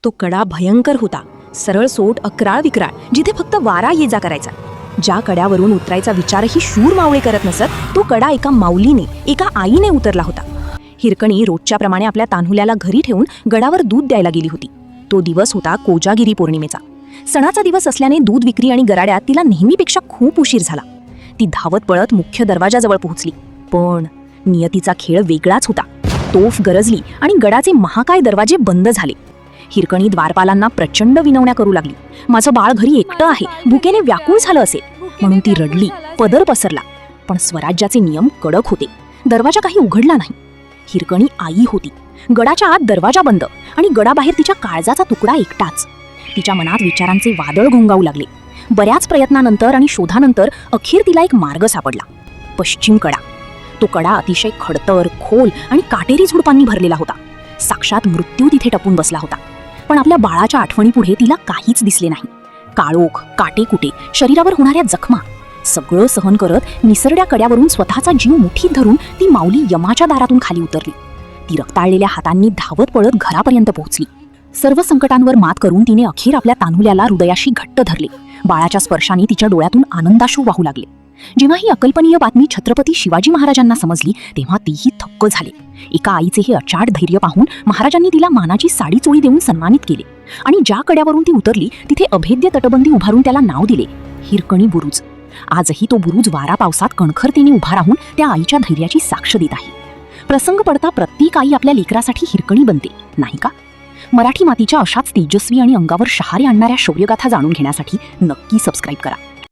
तो कडा भयंकर होता, सरळ सोट, अक्राळ विक्राळ, जिथे फक्त वारा ये जा करायचा. ज्या कड्यावरून उतरायचा विचारही शूर मावळे करत नसत, तो कडा एका माऊलीने, एका आईने उतरला होता. हिरकणी रोजच्या प्रमाणे आपल्या तान्हुल्याला घरी ठेवून गडावर दूध द्यायला गेली होती. तो दिवस होता कोजागिरी पौर्णिमेचा. सणाचा दिवस असल्याने दूध विक्री आणि गराड्यात तिला नेहमीपेक्षा खूप उशीर झाला. ती धावत पळत मुख्य दरवाजाजवळ पोहोचली. पण नियतीचा खेळ वेगळाच होता. तोफ गरजली आणि गडाचे महाकाय दरवाजे बंद झाले. हिरकणी द्वारपालांना प्रचंड विनवण्या करू लागली. माझं बाळ घरी एकटं आहे, भुकेने व्याकुळ झालं असेल म्हणून ती रडली, पदर पसरला. पण स्वराज्याचे नियम कडक होते. दरवाजा काही उघडला नाही. हिरकणी आई होती. गडाच्या आत दरवाजा बंद आणि गडाबाहेर तिच्या काळजाचा तुकडा एकटाच. तिच्या मनात विचारांचे वादळ घोंगावू लागले. बऱ्याच प्रयत्नानंतर आणि शोधानंतर अखेर तिला एक मार्ग सापडला. पश्चिम कडा. तो कडा अतिशय खडतर, खोल आणि काटेरी झुडपांनी भरलेला होता. साक्षात मृत्यू तिथे टपून बसला होता. पण आपल्या बाळाच्या आठवणीपुढे तिला काहीच दिसले नाही. काळोख, काटेकुटे, शरीरावर होणाऱ्या जखमा, सगळं सहन करत निसरड्या कड्यावरून स्वतःचा जीव मुठीत धरून ती माऊली यमाच्या दारातून खाली उतरली. ती रक्ताळलेल्या हातांनी धावत पळत घरापर्यंत पोहोचली. सर्व संकटांवर मात करून तिने अखेर आपल्या तान्हुल्याला हृदयाशी घट्ट धरले. बाळाच्या स्पर्शाने तिच्या डोळ्यातून आनंदाश्रू वाहू लागले. जेव्हा ही अकल्पनीय बातमी छत्रपती शिवाजी महाराजांना समजली, तेव्हा तीही थक्क झाले. एका आईचे हे अचाट धैर्य पाहून महाराजांनी तिला मानाची साडी चोळी देऊन सन्मानित केले आणि ज्या कड्यावरून ती उतरली तिथे अभेद्य तटबंदी उभारून त्याला नाव दिले, हिरकणी बुरुज. आजही तो बुरुज वारा पावसात कणखरतेने उभा राहून त्या आईच्या धैर्याची साक्ष देत आहे. प्रसंग पडता प्रत्येक आई आपल्या लेकरासाठी हिरकणी बनते, नाही का? मराठी मातीच्या अशाच तेजस्वी आणि अंगावर शहारे आणणाऱ्या शौर्यगाथा जाणून घेण्यासाठी नक्की सबस्क्राईब करा.